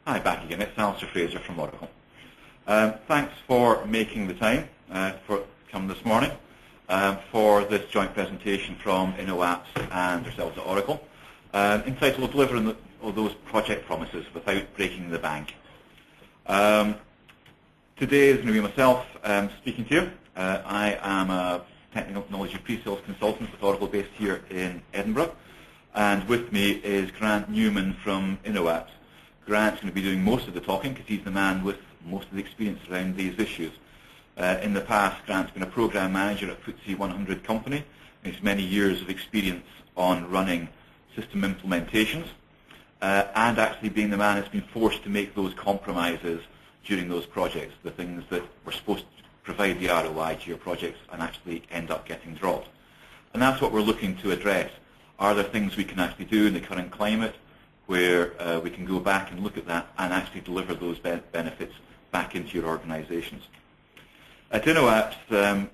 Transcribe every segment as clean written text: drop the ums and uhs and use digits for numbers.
Hi, back again. It's Alistair Fraser from Oracle. Thanks for making the time for come this morning for this joint presentation from Inoapps and ourselves at Oracle, entitled Delivering Those Project Promises Without Breaking the Bank. Today is going to be myself speaking to you. I am a technology pre-sales consultant with Oracle based here in Edinburgh, and with me is Grant Newman from Inoapps. Grant's going to be doing most of the talking because he's the man with most of the experience around these issues. In the past, Grant's been a program manager at FTSE 100 company. He has many years of experience on running system implementations and actually being the man that's been forced to make those compromises during those projects, the things that were supposed to provide the ROI to your projects and actually end up getting dropped. And that's what we're looking to address. Are there things we can actually do in the current climate where we can go back and look at that and actually deliver those benefits back into your organizations? At Inoapps,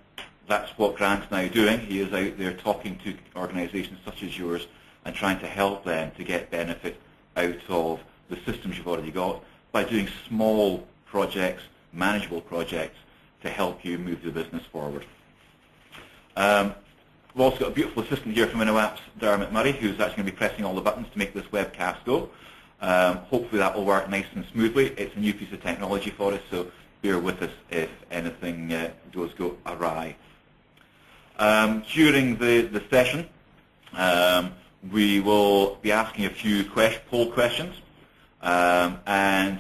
that's what Grant's now doing. He is out there talking to organizations such as yours and trying to help them to get benefit out of the systems you've already got by doing small projects, manageable projects, to help you move the business forward. We've also got a beautiful assistant here from Inoapps, Dermot Murray, who's actually going to be pressing all the buttons to make this webcast go. Hopefully that will work nice and smoothly. It's a new piece of technology for us, so bear with us if anything does go awry. During the session, we will be asking a few poll questions. And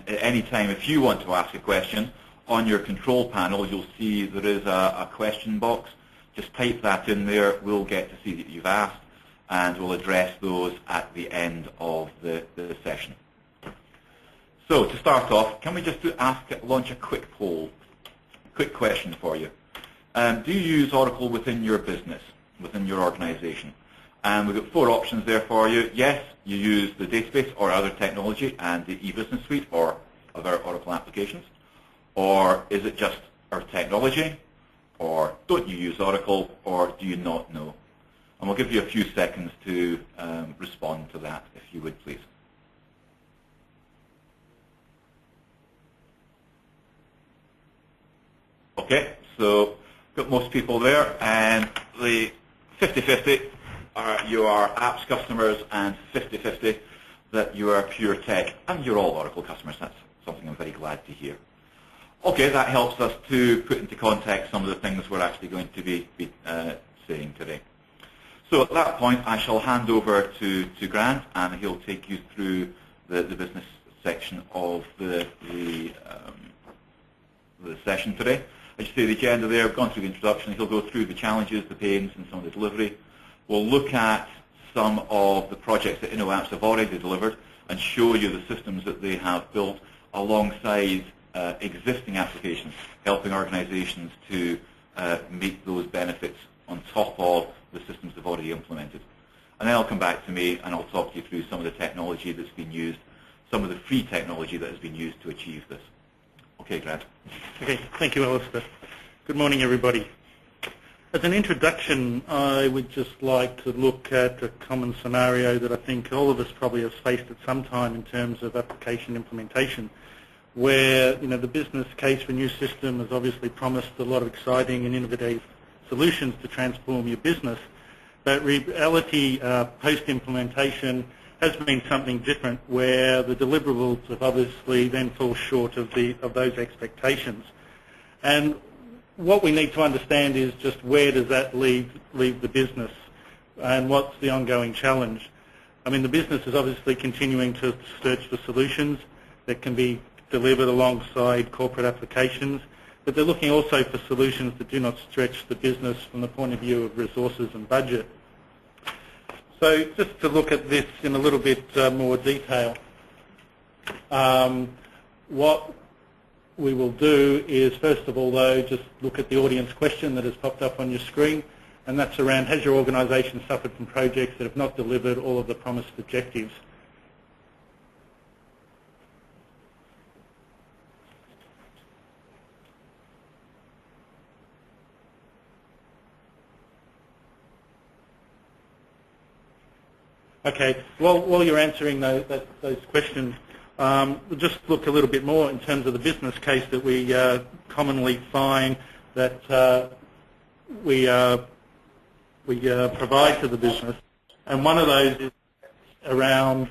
at any time, if you want to ask a question, on your control panel, you'll see there is a question box. Just type that in there. We'll get to see that you've asked, and we'll address those at the end of the session. So to start off, can we just launch a quick poll, quick question for you. Do you use Oracle within your business, within your organization? And we've got 4 options there for you. Yes, you use the database or other technology and the e-business suite or other Oracle applications. Or is it just our technology? Or don't you use Oracle, or do you not know? And we'll give you a few seconds to respond to that, if you would, please. Okay, so got most people there, and the 50-50 you are apps customers, and 50-50 that you are pure tech, and you're all Oracle customers. That's something I'm very glad to hear. Okay, that helps us to put into context some of the things we're actually going to be saying today. So at that point, I shall hand over to Grant, and he'll take you through the business section of the session today. As you see, the agenda there, I've gone through the introduction. He'll go through the challenges, the pains, and some of the delivery. We'll look at some of the projects that Inoapps have already delivered and show you the systems that they have built alongside existing applications, helping organizations to meet those benefits on top of the systems they've already implemented. And then I'll come back to me and I'll talk you through some of the technology that's been used, some of the free technology that has been used to achieve this. Okay, Grant. Okay, thank you, Alistair. Good morning, everybody. As an introduction, I would just like to look at a common scenario that I think all of us probably have faced at some time in terms of application implementation, where the business case for a new system has obviously promised a lot of exciting and innovative solutions to transform your business, but reality post-implementation has been something different, where the deliverables have obviously then fall short of those expectations. And what we need to understand is just where does that leave the business, and what's the ongoing challenge. I mean, the business is obviously continuing to search for solutions that can be delivered alongside corporate applications, but they're looking also for solutions that do not stretch the business from the point of view of resources and budget. So just to look at this in a little bit more detail, what we will do is, first of all, though, just look at the audience question that has popped up on your screen, and that's around, has your organisation suffered from projects that have not delivered all of the promised objectives? Okay, well, while you're answering those questions, We'll just look a little bit more in terms of the business case that we commonly find that we provide to the business. And one of those is around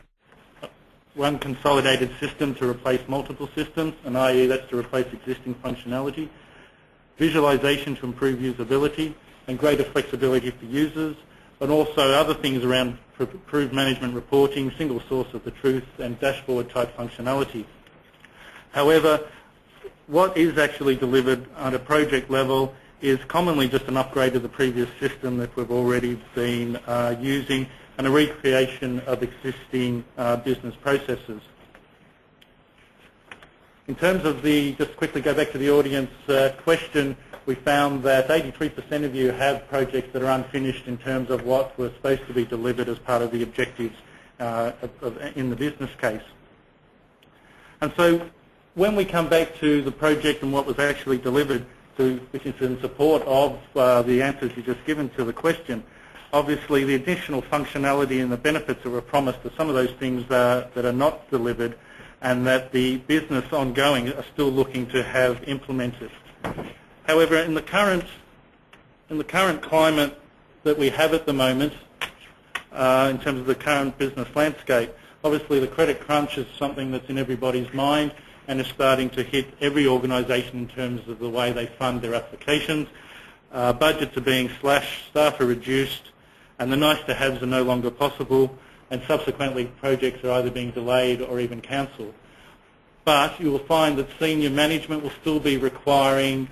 one consolidated system to replace multiple systems, and i.e. that's to replace existing functionality, visualization to improve usability, and greater flexibility for users, and also other things around improved management reporting, single source of the truth, and dashboard type functionality. However, what is actually delivered at a project level is commonly just an upgrade of the previous system that we've already been using and a recreation of existing business processes. In terms of just quickly go back to the audience question, we found that 83% of you have projects that are unfinished in terms of what was supposed to be delivered as part of the objectives in the business case. And so when we come back to the project and what was actually delivered, which is in support of the answers you just given to the question, obviously the additional functionality and the benefits that were promised are some of those things that are not delivered and that the business ongoing are still looking to have implemented. However, in the current climate that we have at the moment, in terms of the current business landscape, obviously the credit crunch is something that's in everybody's mind and is starting to hit every organisation in terms of the way they fund their applications. Budgets are being slashed, staff are reduced, and the nice-to-haves are no longer possible, and subsequently projects are either being delayed or even cancelled. But you will find that senior management will still be requiring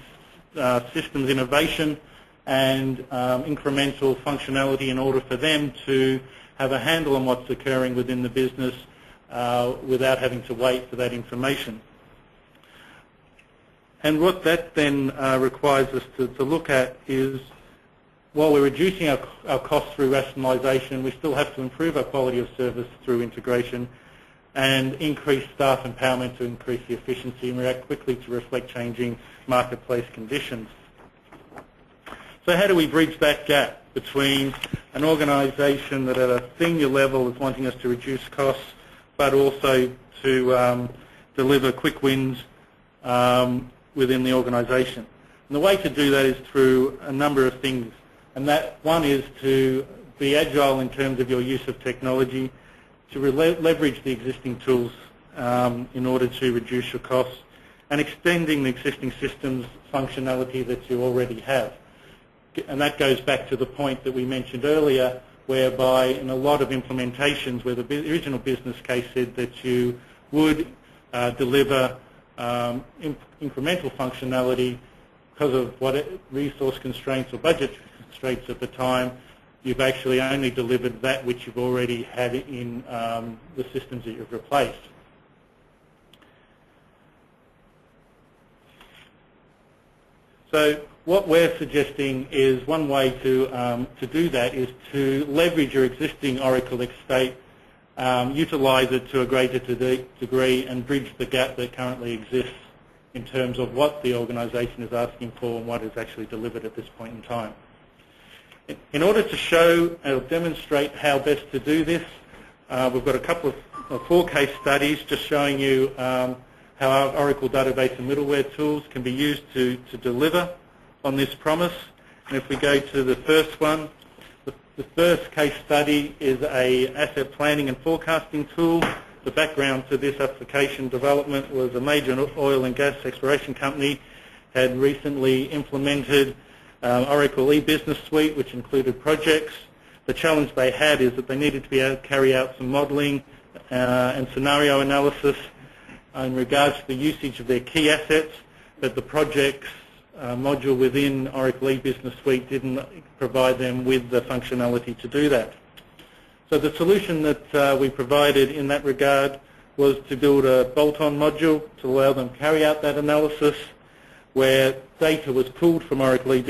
systems innovation and incremental functionality in order for them to have a handle on what's occurring within the business without having to wait for that information. And what that then requires us to look at is, while we're reducing our costs through rationalisation, we still have to improve our quality of service through integration and increase staff empowerment to increase the efficiency and react quickly to reflect changing marketplace conditions. So how do we bridge that gap between an organisation that at a senior level is wanting us to reduce costs but also to deliver quick wins within the organisation? And the way to do that is through a number of things. And that one is to be agile in terms of your use of technology, to leverage the existing tools in order to reduce your costs, and extending the existing systems functionality that you already have. And that goes back to the point that we mentioned earlier, whereby in a lot of implementations where the original business case said that you would deliver incremental functionality because of what resource constraints or budget constraints at the time, you've actually only delivered that which you've already had in the systems that you've replaced. So what we're suggesting is one way to do that is to leverage your existing Oracle estate, utilise it to a greater degree and bridge the gap that currently exists in terms of what the organisation is asking for and what is actually delivered at this point in time. In order to show or demonstrate how best to do this, we've got a couple of 4 case studies just showing you how our Oracle database and middleware tools can be used to deliver on this promise. And if we go to the first one, the first case study is an asset planning and forecasting tool. The background to this application development was a major oil and gas exploration company had recently implemented Oracle e-Business Suite, which included projects. The challenge they had is that they needed to be able to carry out some modelling and scenario analysis in regards to the usage of their key assets, but the projects module within Oracle e-Business Suite didn't provide them with the functionality to do that. So the solution that we provided in that regard was to build a bolt-on module to allow them to carry out that analysis where data was pulled from Oracle e-Business